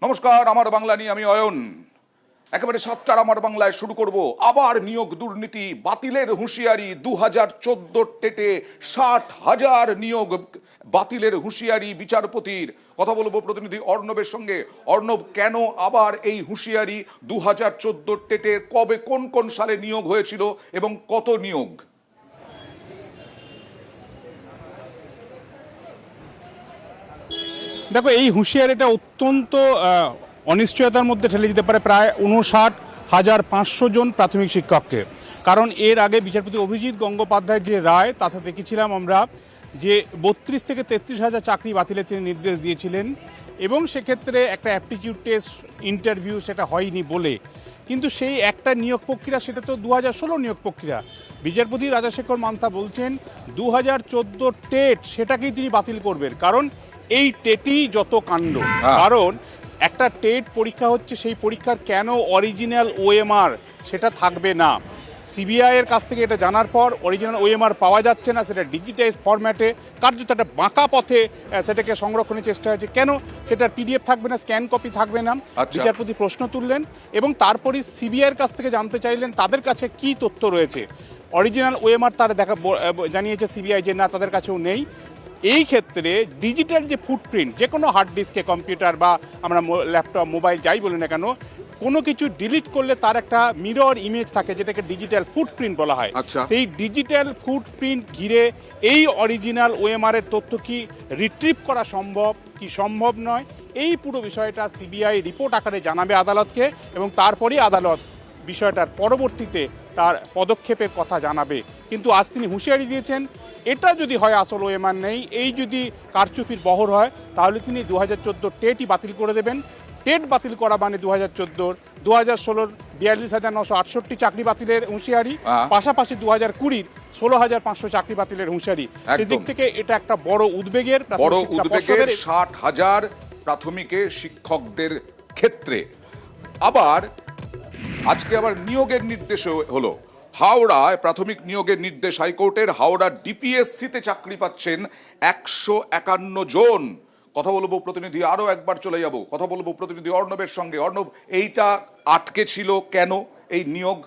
নমস্কার, আমার বাংলা নিয়ে আমি অয়ন। একেবারে ৭টার আমার বাংলায় শুরু করব। আবার নিয়োগ দুর্নীতি বাতিলের হুঁশিয়ারি। 2014 টেটে 60,000 নিয়োগ বাতিলের হুঁশিয়ারি বিচারপতির। কথা বলবো প্রতিনিধি অর্ণবের সঙ্গে। অর্ণব, কেন আবার এই হুঁশিয়ারি? 2014 টেটে কবে কোন কোন সালে নিয়োগ হয়েছিল এবং কত নিয়োগ? দেখো, এই হুঁশিয়ারিটা অত্যন্ত অনিশ্চয়তার মধ্যে ঠেলে দিতে পারে প্রায় 59,500 জন প্রাথমিক শিক্ষককে। কারণ এর আগে বিচারপতি অভিজিৎ গঙ্গোপাধ্যায়ের যে রায়, তাতে দেখেছিলাম আমরা যে 32 থেকে 33,000 চাকরি বাতিলের তিনি নির্দেশ দিয়েছিলেন, এবং সেক্ষেত্রে একটা অ্যাপটিটিউড টেস্ট, ইন্টারভিউ সেটা হয়নি বলে। কিন্তু সেই একটা নিয়োগ প্রক্রিয়া, সেটা তো 2016 নিয়োগ প্রক্রিয়া। বিচারপতি রাজাশেখর মান্থা বলছেন 2014 টেট সেটাকেই তিনি বাতিল করবেন, কারণ এই টেটই যত কাণ্ড। কারণ একটা টেট পরীক্ষা হচ্ছে, সেই পরীক্ষার কেন অরিজিনাল ওএমআর সেটা থাকবে না। সিবিআই এর কাছ থেকে এটা জানার পর অরিজিনাল ওএমআর পাওয়া যাচ্ছে না, সেটা ডিজিটাইজ ফরম্যাটে কার্যত একটা বাঁকা পথে সেটাকে সংরক্ষণের চেষ্টা হয়েছে। কেন সেটার পিডিএফ থাকবে না, স্ক্যান কপি থাকবে না? বিচারপতি প্রশ্ন তুললেন এবং তারপরই সিবিআই এর কাছ থেকে জানতে চাইলেন তাদের কাছে কি তথ্য রয়েছে। অরিজিনাল ওএমআর তারা জানিয়েছে সিবিআই যে না, তাদের কাছেও নেই। এই ক্ষেত্রে ডিজিটাল যে ফুটপ্রিন্ট, যে কোনো হার্ড ডিস্কে, কম্পিউটার বা আমরা ল্যাপটপ, মোবাইল যাই বলি না কেন, কোনো কিছু ডিলিট করলে তার একটা মিরর ইমেজ থাকে, যেটাকে ডিজিটাল ফুটপ্রিন্ট বলা হয়। সেই ডিজিটাল ফুটপ্রিন্ট ঘিরে এই অরিজিনাল ওএমআর এর তথ্য কি রিট্রিভ করা সম্ভব কি সম্ভব নয়, এই পুরো বিষয়টা সিবিআই রিপোর্ট আকারে জানাবে আদালতকে, এবং তারপরেই আদালত বিষয়টার পরবর্তীতে তার পদক্ষেপের কথা জানাবে। কিন্তু আজ তিনি হুঁশিয়ারি দিয়েছেন, এটা যদি হয় আসল ওএমআর নেই, এই যদি কারচুপির বহর হয়, তাহলে তিনি 2014 টেটই বাতিল করে দেবেন। টেট বাতিল করা মানে 2014, 2016 42,968 চাকরি বাতিলের হুঁশিয়ারি, পাশাপাশি 2020 16,500 চাকরি বাতিলের হুঁশিয়ারি। সেদিক থেকে এটা একটা বড় উদ্বেগের 60,000 প্রাথমিকে শিক্ষকদের ক্ষেত্রে। আবার আজকে আবার নিয়োগের নির্দেশ হলো। হাওড়ায় প্রাথমিক নিয়োগের নির্দেশ হাইকোর্টের। হাওড়া ডিপিএসসিতে চাকরি পাচ্ছেন 151 জন। কথা বলবো প্রতিনিধি, আরো একবার চলে যাব, কথা বলবো প্রতিনিধি অর্ণবের সঙ্গে। অর্ণব, এইটা আটকে ছিল কেন এই নিয়োগ?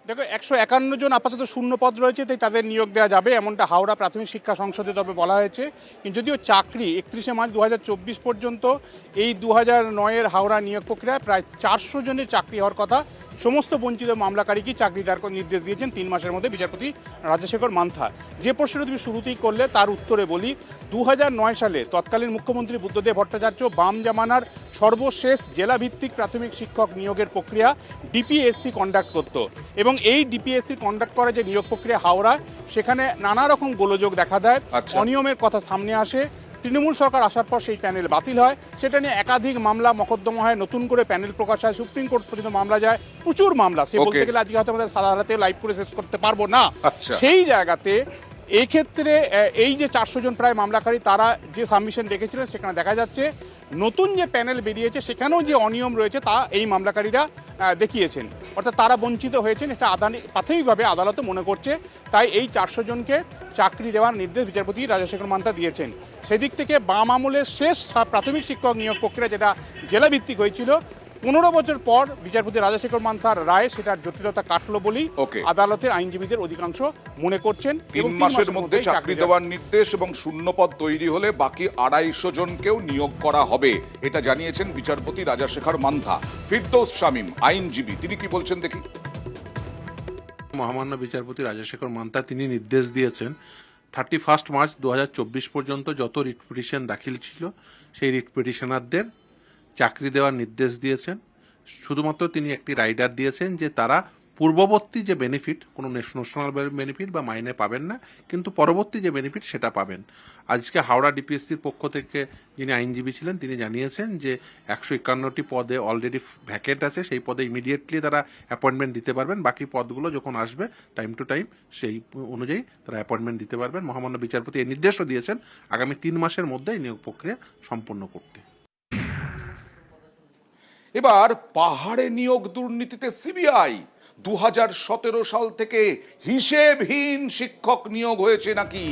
দেখো, 151 জন আপাতত শূন্য পদ রয়েছে, তাই তাদের নিয়োগ দেওয়া যাবে, এমনটা হাওড়া প্রাথমিক শিক্ষা সংসদে তবে বলা হয়েছে। কিন্তু যদিও চাকরি 31শে মার্চ 2024 পর্যন্ত এই 2009-এর হাওড়া নিয়োগ প্রক্রিয়ায় প্রায় 400 জনের চাকরি হওয়ার কথা। সমস্ত বঞ্চিত মামলাকারীকেই চাকরি দেওয়ার নির্দেশ দিয়েছেন 3 মাসের মধ্যে বিচারপতি রাজাশেখর মান্থা। যে প্রশ্নটা তুমি শুরুতেই করলে তার উত্তরে বলি, 2009 সালে তৎকালীন মুখ্যমন্ত্রী বুদ্ধদেব ভট্টাচার্য বাম জামানার সর্বশেষ জেলাভিত্তিক প্রাথমিক শিক্ষক নিয়োগের প্রক্রিয়া ডিপিএসসি কন্ডাক্ট করত, এবং এই ডিপিএসসি কন্ডাক্ট করা যে নিয়োগ প্রক্রিয়া হাওড়া, সেখানে নানা রকম গোলযোগ দেখা দেয়, অনিয়মের কথা সামনে আসে। তৃণমূল সরকার আসার পর সেই প্যানেল বাতিল হয়, সেটা নিয়ে একাধিক মামলা মকদ্দমা হয়, নতুন করে প্যানেল প্রকাশ হয়, সুপ্রিম কোর্ট পর্যন্ত মামলা যায়, প্রচুর মামলা। সে বলতে গেলে আজকে হয়তো আমাদের সারা রাতে লাইভ করে শেষ করতে পারবো না। সেই জায়গাতে এই ক্ষেত্রে এই যে 400 জন প্রায় মামলাকারী, তারা যে সাবমিশন রেখেছিলেন, সেখানে দেখা যাচ্ছে নতুন যে প্যানেল বেরিয়েছে সেখানেও যে অনিয়ম রয়েছে তা এই মামলাকারীরা দেখিয়েছেন, অর্থাৎ তারা বঞ্চিত হয়েছেন, এটা প্রাথমিকভাবে আদালত মনে করছে। তাই এই 400 জনকে চাকরি দেওয়ার নির্দেশ বিচারপতি রাজাশেখর মান্থা দিয়েছেন। সেদিক থেকে বাম আমলের শেষ প্রাথমিক শিক্ষক নিয়োগ প্রক্রিয়া, যেটা জেলাভিত্তিক হয়েছিল, 15 বছর পর বিচারপতি রাজাশেখর মান্থার রায় সেটার জটিলতা কাটলো বলেই আদালতের আইনজীবীদের অধিকাংশ মনে করছেন। 3 মাসের মধ্যে চাকরি দেওয়ার নির্দেশ, এবং শূন্য পদ তৈরি হলে বাকি 250 জনকেও নিয়োগ করা হবে, এটা জানিয়েছেন বিচারপতি রাজাশেখর মান্থা। ফিরদৌস শামীম আইনজীবী, তিনি কি বলছেন দেখি। মহামান্য বিচারপতি রাজাশেখর মান্থা তিনি নির্দেশ দিয়েছেন 31 মার্চ 2024 পর্যন্ত যত রিট পিটিশন দাখিল ছিল সেই রিট পিটিশনারদের চাকরি দেওয়ার নির্দেশ দিয়েছেন। শুধুমাত্র তিনি একটি রাইডার দিয়েছেন যে তারা পূর্ববর্তী যে বেনিফিট, কোনো ন্যাশনাল বেনিফিট বা মাইনে পাবেন না, কিন্তু পরবর্তী যে বেনিফিট সেটা পাবেন। আজকে হাওড়া ডিপিএসসির পক্ষ থেকে যিনি আইনজীবী ছিলেন তিনি জানিয়েছেন যে 151টি পদে অলরেডি ভ্যাকেন্ট আছে, সেই পদে ইমিডিয়েটলি তারা অ্যাপয়েন্টমেন্ট দিতে পারবেন। বাকি পদগুলো যখন আসবে টাইম টু টাইম সেই অনুযায়ী তারা অ্যাপয়েন্টমেন্ট দিতে পারবেন। মহামান্য বিচারপতি এই নির্দেশও দিয়েছেন আগামী 3 মাসের মধ্যে এই নিয়োগ প্রক্রিয়া সম্পন্ন করতে। এবার পাহাড়ে নিয়োগ দুর্নীতিতে সিবিআই। 2017 সাল থেকে হিসেবহীন শিক্ষক নিয়োগ হয়েছে নাকি।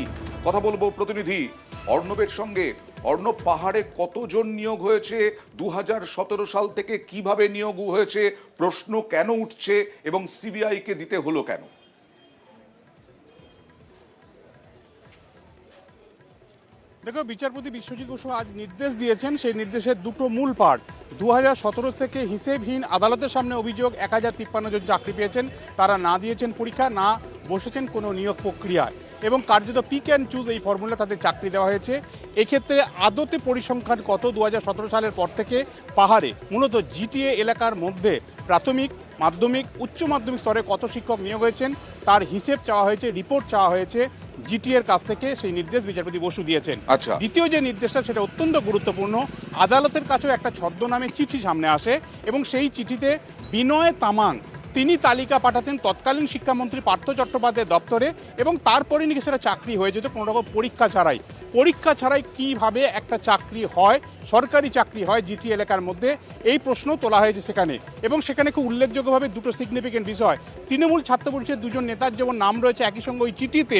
কথা বলবো প্রতিনিধি অর্ণবের সঙ্গে। অর্ণব, পাহাড়ে কতজন নিয়োগ হয়েছে, 2017 সাল থেকে কিভাবে নিয়োগ হয়েছে, প্রশ্ন কেন উঠছে এবং সিবিআই কে দিতে হলো কেন? দেখো, বিচারপতি বিশ্বজিৎ বসু আজ নির্দেশ দিয়েছেন, সেই নির্দেশের দুটো মূল পার্ট। 2017 থেকে হিসেবহীন আদালতের সামনে অভিযোগ 1053 জন চাকরি পেয়েছেন, তারা না দিয়েছেন পরীক্ষা, না বসেছেন কোনো নিয়োগ প্রক্রিয়ায়, এবং কার্যত পিক অ্যান্ড চুজ এই ফর্মুলা তাদের চাকরি দেওয়া হয়েছে। এক্ষেত্রে আদতে পরিসংখ্যান কত 2017 সালের পর থেকে পাহাড়ে মূলত জিটিএ এলাকার মধ্যে প্রাথমিক, মাধ্যমিক, উচ্চ মাধ্যমিক স্তরে কত শিক্ষক নিয়োগ হয়েছেন তার হিসেব চাওয়া হয়েছে, রিপোর্ট চাওয়া হয়েছে জিটিএর কাছ থেকে। সেই নির্দেশ বিচারপতি বসু দিয়েছেন। আচ্ছা, দ্বিতীয় যে নির্দেশটা সেটা অত্যন্ত গুরুত্বপূর্ণ। আদালতের কাছেও একটা ছদ্মনামে চিঠি সামনে আসে এবং সেই চিঠিতে বিনয় তামাং তিনি তালিকা পাঠাতেন তৎকালীন শিক্ষামন্ত্রী পার্থ চট্টোপাধ্যায়ের দপ্তরে, এবং তারপরে নাকি সেটা চাকরি হয়ে যেত কোনো রকম পরীক্ষা ছাড়াই। পরীক্ষা ছাড়াই কিভাবে একটা চাকরি হয়, সরকারি চাকরি হয় জিটি এলাকার মধ্যে, এই প্রশ্ন তোলা হয়েছে সেখানে। এবং সেখানে খুব উল্লেখযোগ্যভাবে দুটো সিগনিফিকেন্ট বিষয়। তৃণমূল ছাত্র পরিষদের দুজন নেতার যেমন নাম রয়েছে, একই সঙ্গে ওই চিঠিতে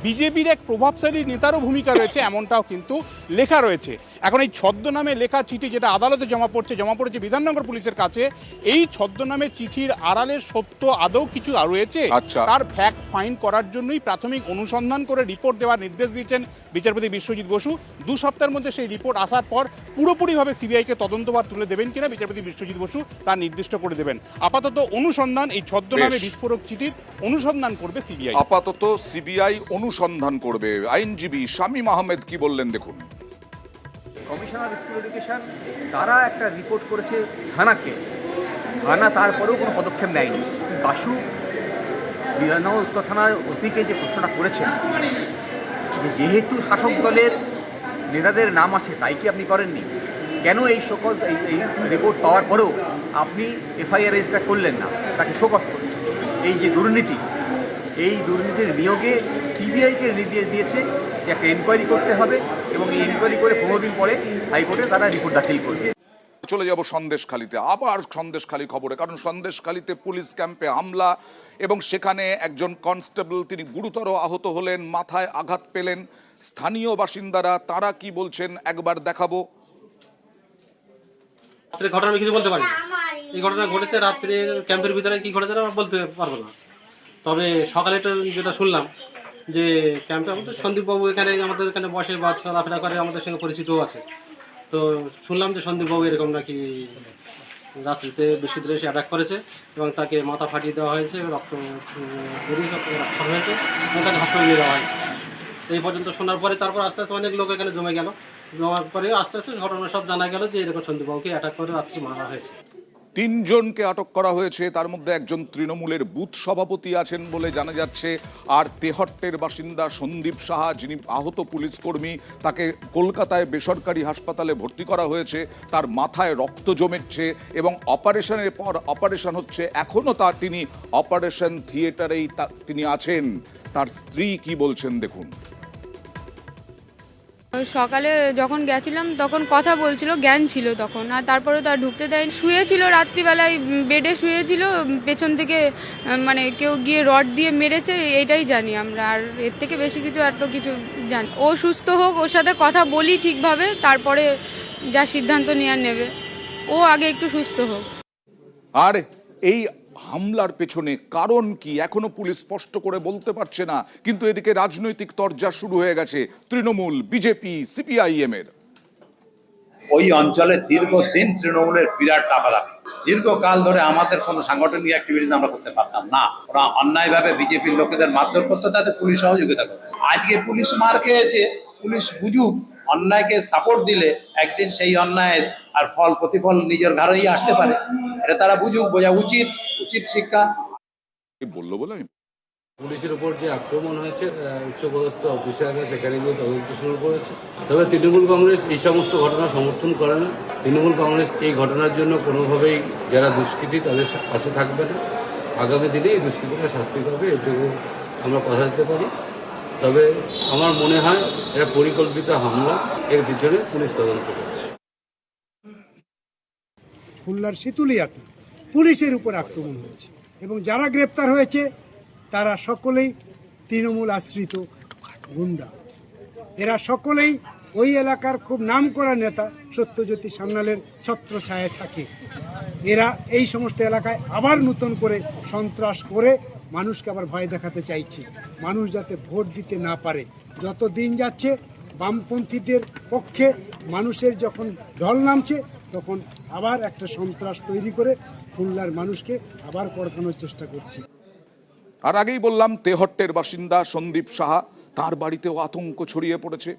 বিজেপির এক প্রভাবশালী নেতারও ভূমিকা রয়েছে, এমনটাও কিন্তু লেখা রয়েছে। এখন এই ছদ্মনামে লেখা চিঠি যেটা আদালতে জমা পড়েছে বিধাননগর পুলিশের কাছে, এই ছদ্মনামে চিঠির আড়ালের সত্য আদৌ কিছু রয়েছে তার ফ্যাক্ট ফাইন্ড করার জন্যই প্রাথমিক অনুসন্ধান করে রিপোর্ট দেওয়ার নির্দেশ দিয়েছেন বিচারপতি বিশ্বজিৎ বসু। 2 সপ্তাহের মধ্যে সেই রিপোর্ট আসার পর পুরোপুরিভাবে সিবিআইকে তদন্তভার তুলে দেবেন কিনা বিচারপতি বিশ্বজিৎ বসু তা নির্দিষ্ট করে দেবেন। আপাতত অনুসন্ধান, এই ছদ্মনামে বিস্ফোরক চিঠির অনুসন্ধান করবে সিবিআই। আপাতত সিবিআই অনুসন্ধান করবে। আইনজীবী শামীম আহমেদ কি বললেন দেখুন। কমিশনার স্কুল এডুকেশন তারা একটা রিপোর্ট করেছে থানাকে, থানা তারপরেও কোনো পদক্ষেপ নেয়নি। বাসু বিধাননগর উত্তর থানার ওসিকে যে প্রশ্নটা করেছেন যে যেহেতু শাসক দলের নেতাদের নাম আছে তাই কি আপনি করেননি, কেন এই শোকজ এই রিপোর্ট পাওয়ার পরেও আপনি এফআইআর রেজিস্টার করলেন না, তাকে শোকজ করছেন। এই যে দুর্নীতি, এই দুর্নীতির নিয়োগে সিবিআইকে নির্দেশ দিয়েছে যে একটা এনকোয়ারি করতে হবে এবং এই এনকোয়ারি করে 15 দিন পরে হাইকোর্টে তারা রিপোর্ট দাখিল করবে। চলে যাব সন্দেশখালীতে, আবার সন্দেশখালী খবরে, কারণ সন্দেশখালীতে পুলিশ ক্যাম্পে হামলা এবং সেখানে একজন কনস্টেবল তিনি গুরুতর আহত হলেন, মাথায় আঘাত পেলেন। স্থানীয় বাসিন্দারা তারা কি বলছেন একবার দেখাবো। ঘটনা আমি কিছু বলতে পারি না, এই ঘটনা ঘটেছে রাত্রে ক্যাম্পের ভিতরে, কি ঘটেছে আমরা বলতে পারবো না। তবে সকালে যেটা শুনলাম যে ক্যাম্পে আমাদের সন্দীপবাবু এখানে আমাদের এখানে বসে বা চলাফেরা করে, আমাদের সঙ্গে পরিচিতও আছে। তো শুনলাম যে সন্দীপবাবু এরকম নাকি রাত্রিতে বিস্কুট এসে অ্যাটাক করেছে এবং তাকে মাথা ফাটিয়ে দেওয়া হয়েছে, রক্ত বেরিয়ে সব রক্ত হয়েছে এবং তাকে হাসপাতালে নিয়ে যাওয়া হয়েছে। এই পর্যন্ত শোনার পরে তারপর আস্তে আস্তে অনেক লোক এখানে জমে গেল, জমার পরে আস্তে আস্তে ঘটনা সব জানা গেল যে এরকম সন্দীপবাবুকে অ্যাটাক করে রাত্রি মারা হয়েছে। 3 জনকে আটক করা হয়েছে, তার মধ্যে একজন তৃণমূলের বুথ সভাপতি আছেন বলে জানা যাচ্ছে। আর তেহট্টের বাসিন্দা সন্দীপ সাহা, যিনি আহত পুলিশ কর্মী, তাকে কলকাতায় বেসরকারি হাসপাতালে ভর্তি করা হয়েছে। তার মাথায় রক্ত জমেছে এবং অপারেশনের পর অপারেশন হচ্ছে, এখনো তিনি অপারেশন থিয়েটারেই তিনি আছেন। তার স্ত্রী কি বলছেন দেখুন। সকালে যখন গেছিলাম তখন কথা বলছিল, জ্ঞান ছিল তখন, আর তারপরে তার ঢুকতে দেয়নি। শুয়েছিল রাত্রিবেলায়, বেডে শুয়েছিল, পেছন থেকে মানে কেউ গিয়ে রড দিয়ে মেরেছে, এটাই জানি আমরা। আর এর থেকে বেশি কিছু আর তো কিছু জানি। ও সুস্থ হোক, ওর সাথে কথা বলি ঠিকভাবে, তারপরে যা সিদ্ধান্ত নেওয়ার নেবে। ও আগে একটু সুস্থ হোক। আর এই হামলার পেছনে কারণ কি এখনো পুলিশ স্পষ্ট করে বলতে পারছে না, কিন্তু এদিকে রাজনৈতিক তরজা শুরু হয়ে গেছে তৃণমূল, বিজেপি, সিপিআইএম এর। ওই অঞ্চলে দীর্ঘদিন তৃণমূলের বিরাট টাকাদাবি, দীর্ঘকাল ধরে আমাদের কোনো সাংগঠনিক অ্যাক্টিভিটিস আমরা করতে পারতাম না। ওরা অন্যায়ভাবে বিজেপির লোকেদের মারধর করতে, তাদের পুলিশ সহযোগিতা করত। আজকে পুলিশ মার খেয়েছে, পুলিশ বুঝুক অন্যায়কে সাপোর্ট দিলে একদিন সেই অন্যায়ের আর ফল প্রতিফল নিজের ঘরেই আসতে পারে। এটা তারা বুঝুক, বোঝা উচিত, উচিত শিক্ষা বললো বলে আমি। পুলিশের উপর যে আক্রমণ হয়েছে, উচ্চপদস্থ অফিসাররা সেখানে গিয়ে তদন্ত শুরু করেছে। তবে তৃণমূল কংগ্রেস এই সমস্ত ঘটনা সমর্থন করে না। তৃণমূল কংগ্রেস এই ঘটনার জন্য কোনোভাবেই যারা দুষ্কৃতী তাদের পাশে থাকবে না। আগামী দিনে এই দুষ্কৃতীরা শাস্তি পাবে, এটুকু আমরা কথা দিতে পারি। তবে আমার মনে হয় এটা পরিকল্পিত হামলা, এর পিছনে পুলিশ তদন্ত করছে। খুলনার শীতুলিয়াতে পুলিশের উপর আক্রমণ হয়েছে এবং যারা গ্রেপ্তার হয়েছে তারা সকলেই তৃণমূল আশ্রিত গুন্ডা। এরা সকলেই ওই এলাকার খুব নামকরা নেতা সত্যজ্যোতি সান্যালের ছত্রছায়ায় থাকে। এরা এই সমস্ত এলাকায় আবার নতুন করে সন্ত্রাস করে মানুষকে আবার ভয় দেখাতে চাইছে, মানুষ যাতে ভোট দিতে না পারে। যত দিন যাচ্ছে বামপন্থীদের পক্ষে মানুষের যখন ঢল নামছে, তখন আবার একটা সন্ত্রাস তৈরি করে খুলনার মানুষকে আবার পড়কানোর চেষ্টা করছে। আর আগেই বললাম তেহট্টের বাসিন্দা সন্দীপ সাহা, তার বাড়িতেও আতঙ্ক ছড়িয়ে পড়েছে।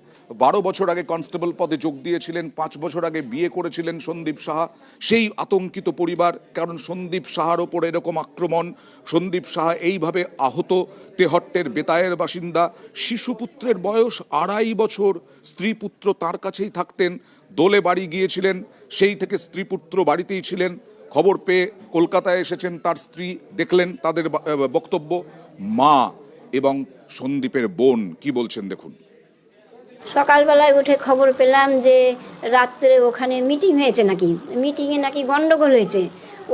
12 বছর আগে কনস্টেবল পদে যোগ দিয়েছিলেন, 5 বছর আগে বিয়ে করেছিলেন সন্দীপ সাহা। সেই আতঙ্কিত পরিবার, কারণ সন্দীপ সাহার ওপর এরকম আক্রমণ, সন্দীপ সাহা এইভাবে আহত। তেহট্টের বেতায়ের বাসিন্দা, শিশুপুত্রের বয়স 2.5 বছর, স্ত্রী পুত্র তার কাছেই থাকতেন। দোলে বাড়ি গিয়েছিলেন, সেই থেকে স্ত্রী পুত্র বাড়িতেই ছিলেন। খবর পেয়ে কলকাতায় এসেছেন তার স্ত্রী, দেখলেন তাদের বক্তব্য। মা এবং সন্দীপের বোন কি বলছেন দেখুন। সকালবেলায় উঠে খবর পেলাম যে রাত্রে ওখানে মিটিং হয়েছে, নাকি মিটিংয়ে নাকি গন্ডগোল হয়েছে।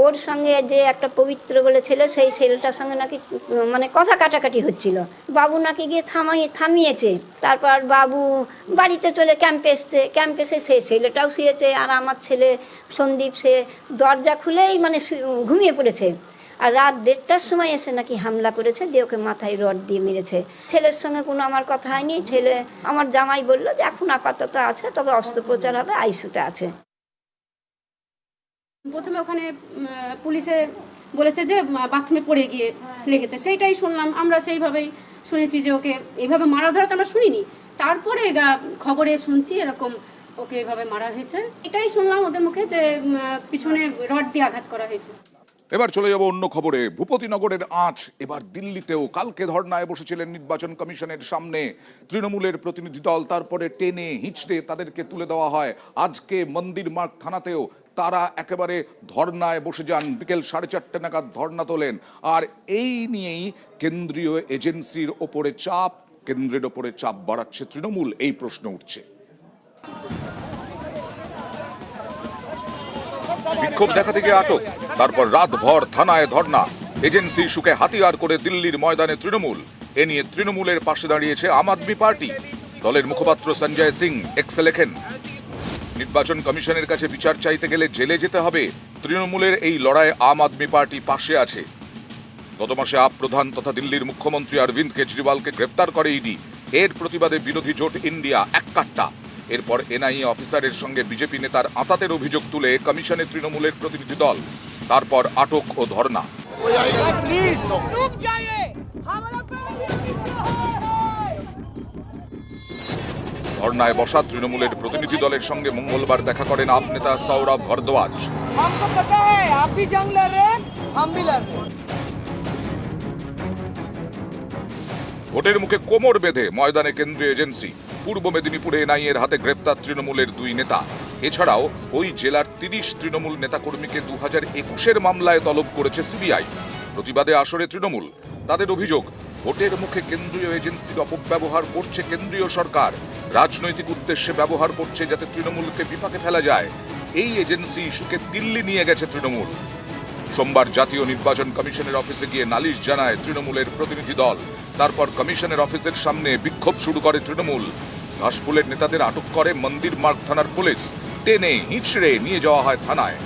ওর সঙ্গে যে একটা পবিত্র বলে ছেলে, সেই ছেলেটার সঙ্গে নাকি মানে কথা কাটাকাটি হচ্ছিল। বাবু নাকি গিয়ে থামিয়েছে। তারপর বাবু বাড়িতে চলে ক্যাম্পে এসছে, ক্যাম্পে এসে সেই ছেলেটাও শুয়েছে। আর আমার ছেলে সন্দীপ, সে দরজা খুলেই মানে ঘুমিয়ে পড়েছে। আর রাত 1:30টার সময় এসে নাকি হামলা করেছে, দিয়ে ওকে মাথায় রড দিয়ে মেরেছে। ছেলের সঙ্গে কোনো আমার কথা হয়নি। ছেলে, আমার জামাই বললো যে এখন আপাতত আছে, তবে অস্ত্রোপচার হবে, আইসিইউতে আছে। প্রথমে ওখানে পুলিশে বলেছে যে বাথরুমে পড়ে গিয়ে লেগেছে, সেইটাই শুনলাম আমরা, সেইভাবেই শুনেছি যে ওকে এইভাবে মারা ধরা তো আমরা শুনিনি। তারপরে খবরে শুনছি এরকম ওকে এইভাবে মারা হয়েছে, এটাই শুনলাম ওদের মুখে যে পিছনে রড দিয়ে আঘাত করা হয়েছে। এবার চলে যাব অন্য খবরে। ভূপতিনগরের আঁচ এবার দিল্লিতেও। কালকে ধর্নায় বসেছিলেন নির্বাচন কমিশনের সামনে তৃণমূলের প্রতিনিধি দল, তারপরে টেনে হিঁচড়ে তাদেরকে তুলে দেওয়া হয়। আজকে মন্দির মার্গ থানাতেও তারা একেবারে ধর্নায় বসে যান, বিকেল 4:30 নাগাদ ধর্না তোলেন। আর এই নিয়েই কেন্দ্রীয় এজেন্সির ওপরে চাপ, কেন্দ্রের ওপরে চাপ বাড়াচ্ছে তৃণমূল, এই প্রশ্ন উঠছে। বিক্ষোভ দেখাতে গিয়ে আটক, তারপর রাতভর থানায় ধর্না। এজেন্সি ইস্যুকে হাতিয়ার করে দিল্লির ময়দানে তৃণমূল। এ নিয়ে তৃণমূলের পাশে দাঁড়িয়েছে আম আদমি পার্টি। দলের মুখপাত্র সঞ্জয় সিং এক্সে লেখেন, নির্বাচন কমিশনের কাছে বিচার চাইতে গেলে জেলে যেতে হবে। তৃণমূলের এই লড়াইয়ে আম আদমি পার্টি পাশে আছে। গত মাসে আপ প্রধান তথা দিল্লির মুখ্যমন্ত্রী অরবিন্দ কেজরিওয়ালকে গ্রেফতার করে ইডি। এর প্রতিবাদে বিরোধী জোট ইন্ডিয়া এককাট্টা। এরপর এনআইএ অফিসারের সঙ্গে বিজেপি নেতার আঁতাতের অভিযোগ তুলে কমিশনে তৃণমূলের প্রতিনিধি দল। তারপর আটক ও ধর্না। ধর্নায় বসা তৃণমূলের প্রতিনিধি দলের সঙ্গে মঙ্গলবার দেখা করেন আপ নেতা সৌরভ ভরদ্বাজ। ভোটের মুখে কোমর বেঁধে ময়দানে কেন্দ্রীয় এজেন্সি। পূর্ব মেদিনীপুরে এনআইএর হাতে গ্রেপ্তার তৃণমূলের 2 নেতা। এছাড়াও ওই জেলার 30 তৃণমূল নেতাকর্মীকে 2021-এর মামলায় তলব করেছে সিবিআই। প্রতিবাদে আসরে তৃণমূল। তাদের অভিযোগ, ভোটের মুখে কেন্দ্রীয় এজেন্সির অপব্যবহার করছে কেন্দ্রীয় সরকার, রাজনৈতিক উদ্দেশ্যে ব্যবহার করছে যাতে তৃণমূলকে বিপাকে ফেলা যায়। এই এজেন্সি ইস্যুকে দিল্লি নিয়ে গেছে তৃণমূল। সোমবার জাতীয় নির্বাচন কমিশনের অফিসে গিয়ে নালিশ জানায় তৃণমূলের প্রতিনিধি দল। তারপর কমিশনের অফিসের সামনে বিক্ষোভ শুরু করে তৃণমূল। ঘাসফুলের নেতাদের আটক করে মন্দির মার্গ থানার পুলিশ। টেনে হিঁচড়ে নিয়ে যাওয়া হয় থানায়।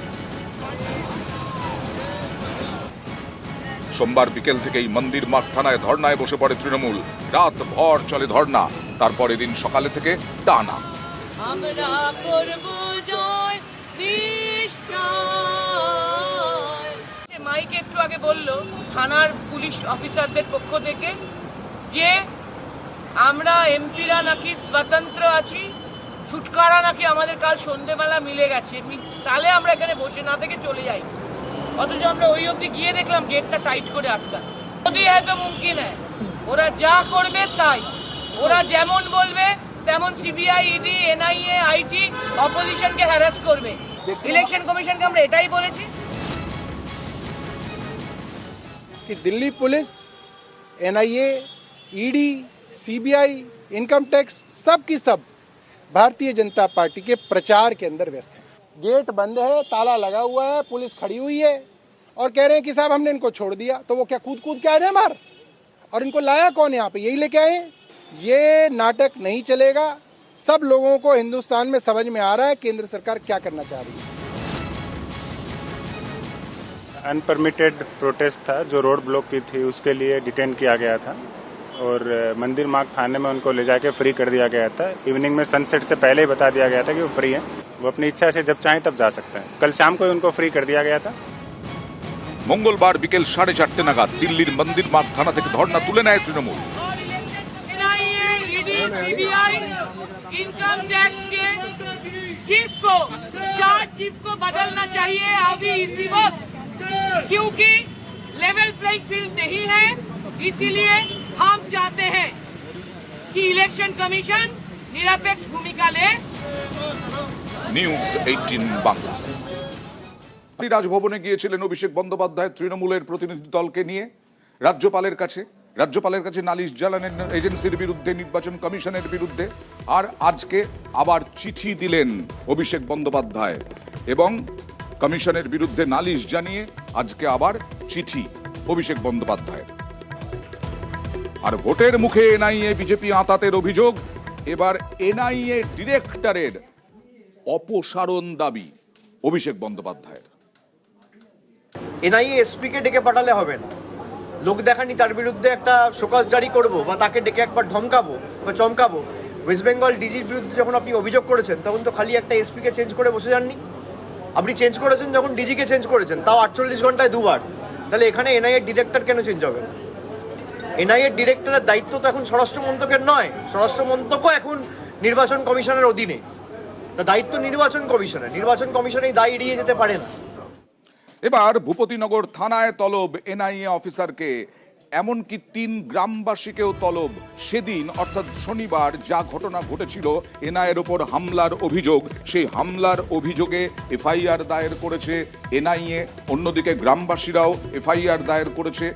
সোমবার বিকেল থেকেই মন্দির মার্গ থানায় ধর্নায় বসে পড়ে তৃণমূল। রাত ভর চলে ধর্না। তারপর এদিন সকালে থেকে টানা। মাইক একটু আগে বলল থানার পুলিশ অফিসারদের পক্ষ থেকে যে আমরা এমপিরা নাকি স্বতন্ত্র আছি, ছুটকারা নাকি আমাদের কাল সন্ধ্যেবেলা মিলে গেছে, তাহলে আমরা এখানে বসে না থেকে চলে যাই। অথচ আমরা ওই অবধি গিয়ে দেখলাম গেটটা টাইট করে আটকা। যদি হয়তো মুমকিন হয়, ওরা যা করবে তাই, ওরা যেমন বলবে তেমন সিবিআই, ইডি, এনআইএ, আইটি অপোজিশনকে হ্যারাস করবে। ইলেকশন কমিশনকে আমরা এটাই বলেছি कि Delhi police, NIA, ED, CBI, income tax सब की सब भारतीय जनता पार्टी के प्रचार के अंदर व्यस्त है। गेट बंद है, ताला लगा हुआ है, पुलिस खड़ी हुई है और कह रहे हैं कि साहब हमने इनको छोड़ दिया। तो वो क्या कूद कूद के आ रहे हैं बाहर? और इनको लाया कौन यहाँ पे? यही लेके आए ये नाटक नहीं चलेगा। सब लोगों को हिंदुस्तान में समझ में आ रहा है केंद्र सरकार क्या करना चाह रही है। अनपरमिटेड प्रोटेस्ट था जो रोड ब्लॉक की थी, उसके लिए डिटेन किया गया था और मंदिर मार्ग थाने में उनको ले जाके फ्री कर दिया गया था। इवनिंग में सनसेट से पहले ही बता दिया गया था कि वो फ्री है, वो अपनी इच्छा से जब चाहें तब जा सकते हैं। कल शाम को ही उनको फ्री कर दिया गया था। মঙ্গলবার বিকেল 4:30 নাগাদ দিল্লির মন্দির মার্গ থানা থেকে ধর্ণা তুলে নেয় তৃণমূল। इनकम टैक्स के चीफ को, 4 चीफ को बदलना चाहिए अभी इसी वक्त, क्योंकि लेवल प्लेइंग फील्ड नहीं है। इसीलिए हम चाहते हैं कि इलेक्शन कमीशन निरपेक्ष भूमिका ले। নিউজ 18 বাংলা। রাজভবনে গিয়েছিলেন অভিষেক বন্দ্যোপাধ্যায় তৃণমূলের প্রতিনিধি দলকে নিয়ে রাজ্যপালের কাছে নালিশ জানালেন এজেন্সির বিরুদ্ধে, নির্বাচন কমিশনের বিরুদ্ধে। আর আজকে আবার চিঠি দিলেন অভিষেক বন্দ্যোপাধ্যায় এবং কমিশনের বিরুদ্ধে নালিশ জানিয়ে আজকে আবার চিঠি অভিষেক বন্দ্যোপাধ্যায়। আর ভোটের মুখে এনআইএ বিজেপি আঁতাতের অভিযোগ, এবার এনআইএ ডিরেক্টরের অপসারণ দাবি অভিষেক বন্দ্যোপাধ্যায়ের। এনআইএ এসপিকে ডেকে পাঠালে হবে না, লোক দেখানি তার বিরুদ্ধে একটা শোকজ জারি করব বা তাকে ডেকে একবার ধমকাবো বা চমকাবো। ওয়েস্ট বেঙ্গল ডিজির বিরুদ্ধে যখন আপনি অভিযোগ করেছেন তখন তো খালি একটা এসপিকে চেঞ্জ করে বসে যাননি, আপনি চেঞ্জ করেছেন যখন ডিজিকে চেঞ্জ করেছেন, তাও 48 ঘন্টায় 2 বার। তাহলে এখানে এনআইএর ডিরেক্টর কেন চেঞ্জ হবে না? এনআইএর ডিরেক্টরের দায়িত্ব তো এখন স্বরাষ্ট্র মন্ত্রকের নয়, স্বরাষ্ট্র মন্ত্রকও এখন নির্বাচন কমিশনের অধীনে। দায়িত্ব নির্বাচন কমিশন এই দায় এড়িয়ে যেতে পারে না। এবার ভূপতিনগর থানায় তলব এনআইএ অফিসারকে, এমনকি 3 গ্রামবাসীকেও তলব। সেদিন অর্থাৎ শনিবার যা ঘটনা ঘটেছিল, এনআইএর ওপর হামলার অভিযোগ, সেই হামলার অভিযোগে এফআইআর দায়ের করেছে এনআইএ। অন্যদিকে গ্রামবাসীরাও এফআইআর দায়ের করেছে।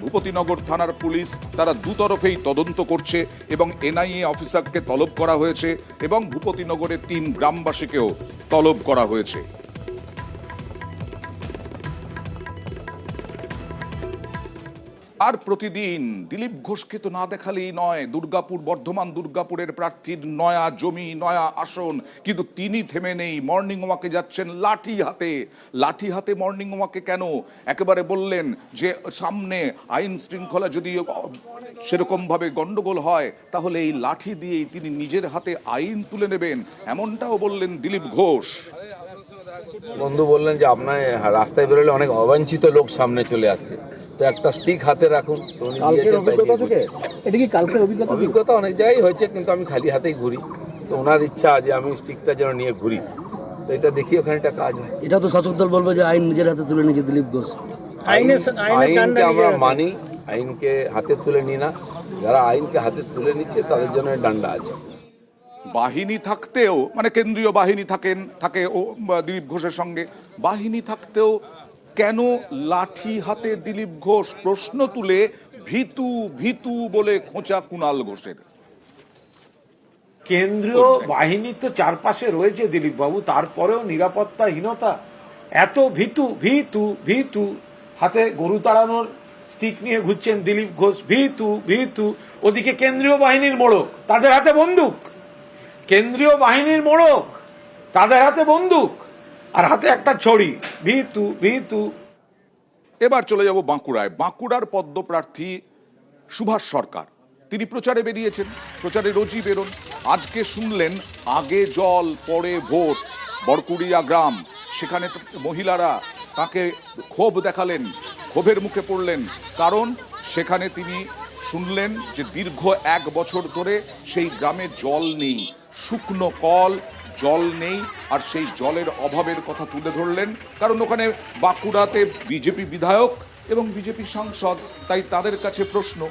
ভূপতিনগর থানার পুলিশ তারা দুতরফেই তদন্ত করছে এবং এনআইএ অফিসারকে তলব করা হয়েছে এবং ভূপতিনগরের 3 গ্রামবাসীকেও তলব করা হয়েছে। আর প্রতিদিন দিলীপ ঘোষকে তো না দেখালেই নয়। বর্ধমান দুর্গাপুরের প্রার্থীর নয়া জমি, নয়া আসন, কিন্তু তিনি থেমে নেই। মর্নিং ওয়াকে যাচ্ছেন লাঠি হাতে মর্নিং ওয়াকে কেন? একেবারে বললেন যে সামনে আইন শৃঙ্খলা যদি সেরকম ভাবে গন্ডগোল হয় তাহলে এই লাঠি দিয়েই তিনি নিজের হাতে আইন তুলে নেবেন, এমনটাও বললেন দিলীপ ঘোষ। বন্ধু বললেন যে আপনার রাস্তায় বেরোলে অনেক অবাঞ্ছিত লোক সামনে চলে আসছে, তো একটা স্টিক হাতে রাখুন। অভিজ্ঞতা অনেক জায়গায় হয়েছে, কিন্তু আমি খালি হাতেই ঘুরি, তো ওনার ইচ্ছা যে আমি স্টিকটা যেন নিয়ে ঘুরি, তো এটা দেখি ওখানে একটা কাজ হয়। এটা তো শাসক দল বলবে যে আইন নিজের হাতে তুলে নিয়েছে দিলীপ ঘোষ। আইনকে আমরা মানি, আইনকে হাতে তুলে নিই না। যারা আইনকে হাতে তুলে নিচ্ছে তাদের জন্য ডান্ডা আছে। বাহিনী থাকতেও, মানে কেন্দ্রীয় বাহিনী থাকে ও দিলীপ ঘোষের সঙ্গে, বাহিনী থাকতেও কেন লাঠি হাতে দিলীপ ঘোষ? প্রশ্ন তুলে ভীতু বলে খোঁচা কুণাল ঘোষের। কেন্দ্রীয় বাহিনী তো চারপাশে রয়েছে দিলীপ বাবু, তারপরেও নিরাপত্তাহীনতা, এত ভীতু হাতে গরু তাড়ানোর স্টিক নিয়ে ঘুরছেন দিলীপ ঘোষ, ভীতু। ওদিকে কেন্দ্রীয় বাহিনীর মোড়ক, তাদের হাতে বন্দুক, কেন্দ্রীয় বাহিনীর মোড়ক, তাদের হাতে বন্দুক আর হাতে একটা ছড়ি, ভীতু। এবার চলে যাব বাঁকুড়ায়। বাঁকুড়ার পদ্মপ্রার্থী সুভাষ সরকার, তিনি প্রচারে বেরিয়েছেন, প্রচারে রোজই বেরোন। আজকে শুনলেন আগে জল পরে ভোট, বড়কুড়িয়া গ্রাম, সেখানে মহিলারা তাকে ক্ষোভ দেখালেন, ক্ষোভের মুখে পড়লেন, কারণ সেখানে তিনি শুনলেন যে দীর্ঘ 1 বছর ধরে সেই গ্রামে জল নেই, শুকনো কল, জল নেই। আর সেই জলের অভাবের কথা তুলে ধরলেন, কারণ ওখানে বাঁকুড়াতে বিজেপি বিধায়ক এবং বিজেপি সাংসদ, তাই তাদের কাছে প্রশ্ন।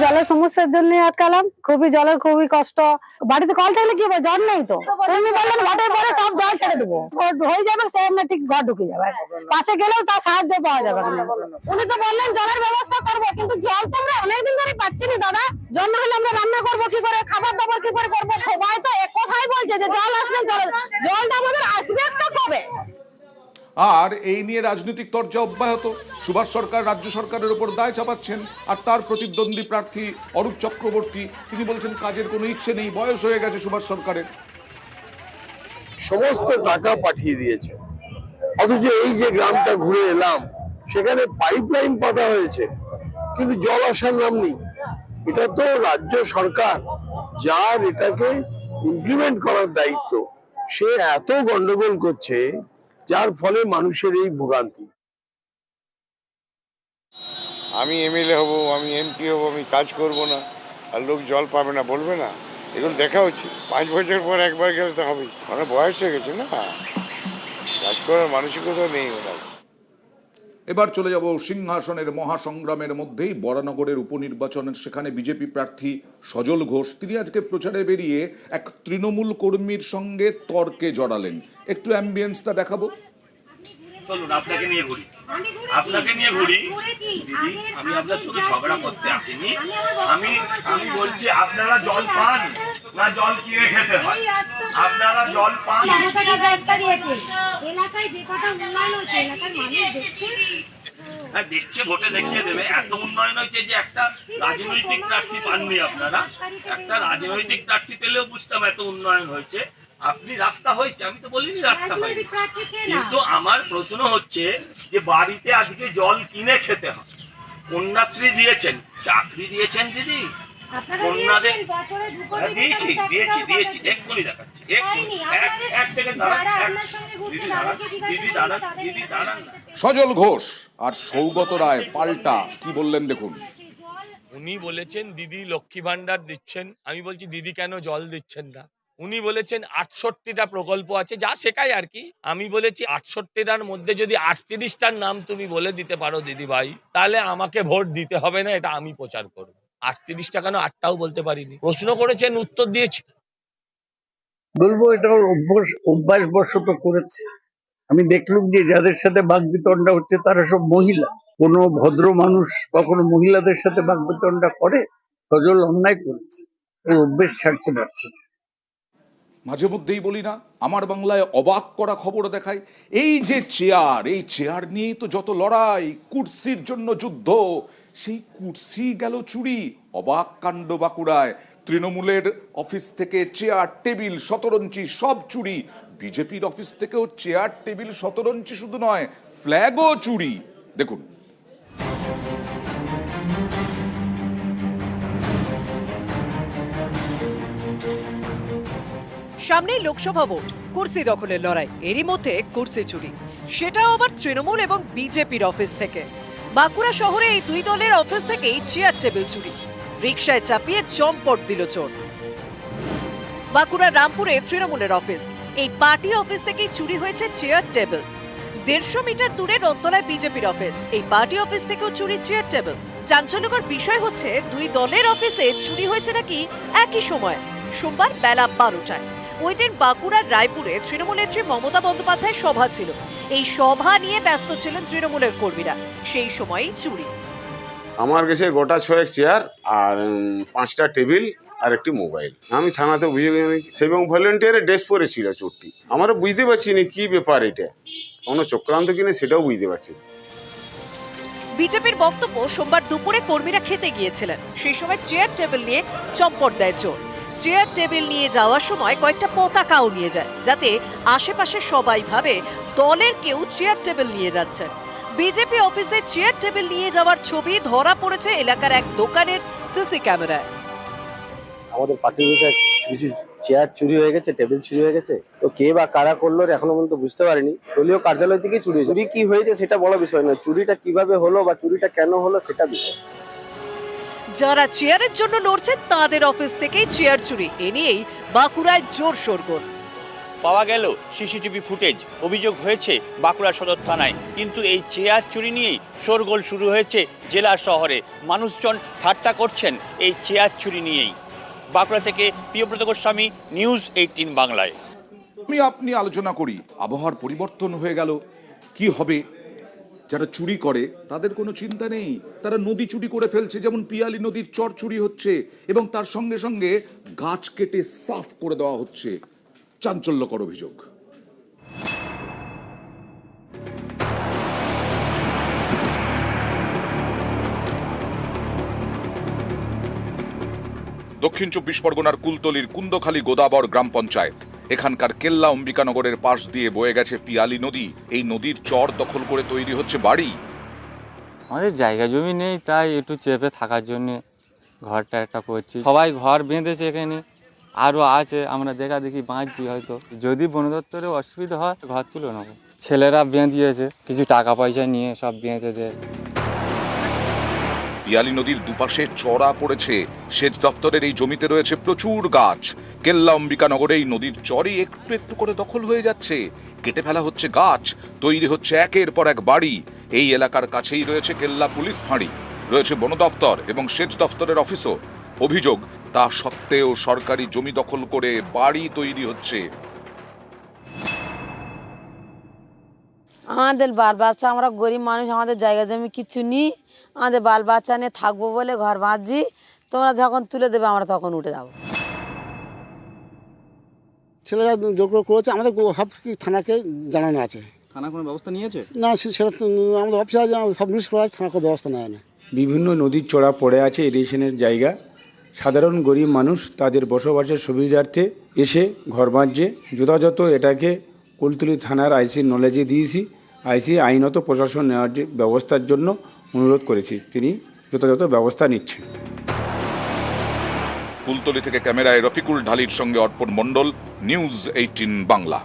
জলের সমস্যার জন্য আটকালাম, জলের খুবই কষ্ট। বাড়িতে কল থাকলে কি হবে, জল নেই তো। উনি বললেন ভোটের পরে সব জল ছেড়ে দেবো, ভোট হয়ে যাবে সে এমনি ঠিক ঘর ঢুকে যাবে, পাশে গেলেও তার সাহায্য পাওয়া যাবে না। উনি তো বললেন জলের ব্যবস্থা করবো, কিন্তু জল তো আমরা অনেকদিন ধরে পাচ্ছি না দাদা। জল না হলে আমরা রান্না করবো কি করে, খাবার দাবার কি করে করবো? সবাই তো এক কথাই বলছে যে জল আসবে, জলটা আমাদের আসবে একটা কবে। আর এই নিয়ে রাজনৈতিক তরজা অব্যাহত। সুভাষ সরকার রাজ্য সরকারের উপর দায় চাপাচ্ছেন, আর তার প্রতিদ্বন্দ্বী প্রার্থী অরূপ চক্রবর্তী তিনি বলছেন কাজের কোনো ইচ্ছে নেই, বয়স হয়ে গেছে সুভাষ সরকারের। সমস্ত টাকা পাঠিয়ে দিয়েছে, অথচ এই যে গ্রামটা ঘুরে এলাম সেখানে পাইপলাইন পাতা হয়েছে, কিন্তু জল আসার নাম নেই। এটা তো রাজ্য সরকার, যার এটাকে ইমপ্লিমেন্ট করার দায়িত্ব, সে এত গন্ডগোল করছে যার ফলে মানুষের এই ভোগান্তি। আমি এমএলএ হব, আমি এমপি হব, আমি কাজ করব না আর লোক জল পাবে না বলবে না, এগুলো দেখা হচ্ছে। 5 বছর পর একবার গেলে তো হবেই, অনেক বয়স হয়ে গেছে না, কাজ করার মানসিকতা নেই ওনার। এবার চলে যাব সিংহাসনের মহাসংগ্রামের মধ্যেই বরানগরের উপনির্বাচনের, সেখানে বিজেপি প্রার্থী সজল ঘোষ তিনি আজকে প্রচারে বেরিয়ে এক তৃণমূল কর্মীর সঙ্গে তর্কে জড়ালেন। একটু অ্যাম্বিয়েন্সটা দেখাবো। চলুন আপনাকে নিয়ে ঘুরি, দিদি আমি আপনার সাথে ঝগড়া করতে আসিনি। আমি বলছি আপনারা জল পান না জল কিনে খেতে হয়? আপনারা জল পান? হ্যাঁ দেখছে, ভোটে দেখিয়ে দেবে। এত উন্নয়ন হয়েছে যে একটা রাজনৈতিক প্রার্থী পাননি আপনারা, একটা রাজনৈতিক প্রার্থী পেলেও বুঝতাম এত উন্নয়ন হয়েছে। আপনি রাস্তা হয়েছে, আমি তো বলিনি রাস্তা হয়নি, কিন্তু আমার প্রশ্ন হচ্ছে যে বাড়িতে আজকে জল কিনে খেতে হয়। কন্যাশ্রী দিয়েছেন, চাকরি দিয়েছেন দিদি, কন্যাদের দিয়েছি দিয়েছি দিয়েছি, এক্ষুনি দেখাচ্ছি, এক সেকেন্ড দিদি দাঁড়ান না। সজল ঘোষ আর সৌগত রায় পাল্টা কি বললেন দেখুন। উনি বলেছেন দিদি লক্ষ্মী ভান্ডার দিচ্ছেন, আমি বলছি দিদি কেন জল দিচ্ছেন না? উনি বলেছেন 68টা প্রকল্প আছে, যা শেখায় আর কি। আমি বলেছি 68টার মধ্যে যদি 38টার নাম তুমি বলে দিতে পারো দিদি ভাই, তাহলে আমাকে ভোট দিতে হবে না, এটা আমি প্রচার করবো। 38টা কেন 8টাও বলতে পারিনি। প্রশ্ন করেছেন, উত্তর দিয়েছি। বলবো এটা অভ্যাসবশত করেছে। আমি দেখলাম যে যাদের সাথে বাকবিতণ্ডা হচ্ছে তারা সব মহিলা। কোনো ভদ্র মানুষ কখনো মহিলাদের সাথে বাকবিতণ্ডা করে? সজল অন্যায় করেছে, এই অভ্যেস ছাড়তে পারছে না। মাঝে মধ্যেই বলি না, আমার বাংলায় অবাক করা খবর দেখায়। এই যে চেয়ার, এই চেয়ার নিয়েই তো যত লড়াই, কুর্সির জন্য যুদ্ধ, সেই কুর্সি গেল চুরি। অবাক কাণ্ড বাঁকুড়ায়, তৃণমূলের অফিস থেকে চেয়ার টেবিল শতরঞ্চি সব চুরি। বিজেপির অফিস থেকেও চেয়ার টেবিল শতরঞ্চি শুধু নয়, ফ্ল্যাগও চুরি। দেখুন। সামনেই লোকসভা ভোট, কুর্সি দখলের লড়াই, এরই মধ্যে কুর্সি চুরি, সেটাও আবার তৃণমূল এবং বিজেপির অফিস থেকে। বাঁকুড়া শহরে এই দুই দলের অফিস থেকেই চেয়ার টেবিল চুরি, রিকশায় চাপিয়ে চম্পট দিল চোর। বাঁকুড়ার রামপুরে তৃণমূলের অফিস, এই পার্টি অফিস থেকেই চুরি হয়েছে চেয়ার টেবিল। 150 মিটার দূরে রথতলায় বিজেপির অফিস, এই পার্টি অফিস থেকেও চুরি চেয়ার টেবিল। চাঞ্চল্যকর বিষয় হচ্ছে দুই দলের অফিসে চুরি হয়েছে নাকি একই সময়, সোমবার বেলা 12টায়। ওই দিন বাঁকুড়ার রায়পুরে তৃণমূল নেত্রী মমতা বন্দ্যোপাধ্যায়ের সভা ছিল, এই সভা নিয়ে ব্যস্ত ছিলেন তৃণমূলের কর্মীরা, সেই সময়ই চুরি। আমার কাছে গোটা 6 চেয়ার আর 5টা টেবিল আর একটি মোবাইল। আমি থানাতে অভিযোগ জানিয়েছি, এবং ভলেন্টিয়ারের ড্রেস পরে ছিল চোরটি। আমরা বুঝতে পারছি না কি ব্যাপার, এটা কোনো চক্রান্ত কিনা সেটাও বুঝতে পারছি। বিজেপির বক্তব্য, সোমবার দুপুরে কর্মীরা খেতে গিয়েছিলেন, সেই সময় চেয়ার টেবিল নিয়ে চম্পট দেয় চোর। চেয়ার টেবিল নিয়ে যাওয়ার সময় কয়েকটা পতাকাও নিয়ে যায়, যাতে আশেপাশে সবাই ভাবে দলের কেউ চেয়ার টেবিল নিয়ে যাচ্ছে। বিজেপি অফিসে চেয়ার টেবিল নিয়ে যাওয়ার ছবি ধরা পড়েছে এলাকার এক দোকানের সিসি ক্যামেরায়। আমাদের পার্টি অফিসে কিছু চেয়ার চুরি হয়ে গেছে, টেবিল চুরি হয়ে গেছে, তো কে বা কারা করলো এখনো পর্যন্ত বুঝতে পারিনি। দলীয় কার্যালয় থেকেই চুরি হয়েছে। চুরি কি হয়েছে সেটা বড় বিষয় না, চুরিটা কিভাবে হলো বা চুরিটা কেন হলো সেটা বিষয়। যারা চেয়ারের জন্য লড়ছেন তাদের অফিস থেকেই চেয়ার চুরি, এ নিয়েই বাঁকুড়ায় জোর শোরগোল। পাওয়া গেল সিসিটিভি ফুটেজ। অভিযোগ হয়েছে বাঁকুড়া সদর থানায়। কিন্তু এই চেয়ার চুরি নিয়েই শোরগোল শুরু হয়েছে জেলা শহরে। মানুষজন ঠাট্টা করছেন এই চেয়ার চুরি নিয়েই। বাঁকুড়া থেকে প্রিয়ব্রত গোস্বামী, নিউজ 18 বাংলায়। আপনি আলোচনা করি, আবহাওয়ার পরিবর্তন হয়ে গেল, কি হবে? যারা চুরি করে তাদের কোনো চিন্তা নেই, তারা নদী চুরি করে ফেলছে, যেমন পিয়ালি নদীর চর চুরি হচ্ছে এবং তার সঙ্গে সঙ্গে গাছ কেটে সাফ করে দেওয়া হচ্ছে। চাঞ্চল্যকর অভিযোগ। দক্ষিণ 24 পরগনার কুলতলির কুন্দখালী গোদাবর গ্রাম পঞ্চায়েত। এখানকার কেল্লা অম্বিকানগরের পাশ দিয়ে বয়ে গেছে পিয়ালি নদী। এই নদীর চর দখল করে তৈরি হচ্ছে বাড়ি। আমাদের জায়গা জমি নেই, তাই একটু চেপে থাকার জন্য ঘরটা একটা করছি। সবাই ঘর বেঁধেছে এখানে, আরও আছে, আমরা দেখা দেখি বাঁধছি। হয়তো যদি বন দপ্তরে অসুবিধা হয় ঘর তুলে নেবো। ছেলেরা বেঁধিয়েছে, কিছু টাকা পয়সা নিয়ে সব বেঁধে দেয়। পিয়ালি নদীর দুপাশে চড়া পড়েছে। সেচ দপ্তরের এই জমিতে রয়েছে প্রচুর গাছ। কেল্লা অম্বিকানগরে এই নদীর চরই একটু একটু করে দখল হয়ে যাচ্ছে। কেটে ফেলা হচ্ছে গাছ, তৈরি হচ্ছে একের পর এক বাড়ি। এই এলাকার কাছেই রয়েছে কেল্লা পুলিশ ফাঁড়ি, রয়েছে বন দপ্তর এবং সেচ দপ্তরের অফিসও। অভিযোগ, তা সত্ত্বেও সরকারি জমি দখল করে বাড়ি তৈরি হচ্ছে। আমাদের বাল বাচ্চা, আমরা গরিব মানুষ, আমাদের জায়গা জমি কিছু নেই। আমাদের বাল বাচ্চা নিয়ে থাকবো বলে ঘর বাঁধছি। তোমরা যখন তুলে দেবে আমরা তখন উঠে যাবো। ছেলেরা জোর করে করেছে, আমাদের সব থানাকে জানানো আছে। থানা কোনো ব্যবস্থা নিয়েছে না, সেটা আমাদের অফিসে আছে, সব লিস্ট করা আছে, থানা কোনো ব্যবস্থা নেয় না। বিভিন্ন নদীর চড়া পড়ে আছে ইরিগেশনের জায়গা। সাধারণ গরিব মানুষ তাদের বসবাসের সুবিধার্থে এসে ঘর বাঁধছে। যথাযথ এটাকে কুলতলি থানার আইসির নলেজে দিয়েছি। আইসি আইনত প্রশাসন নেওয়ার ব্যবস্থার জন্য অনুরোধ করেছি, তিনি যথাযথ ব্যবস্থা নিচ্ছেন। কুলতলি থেকে ক্যামেরায় রফিকুল ঢালির সঙ্গে অর্পণ মণ্ডল, নিউজ 18 বাংলা।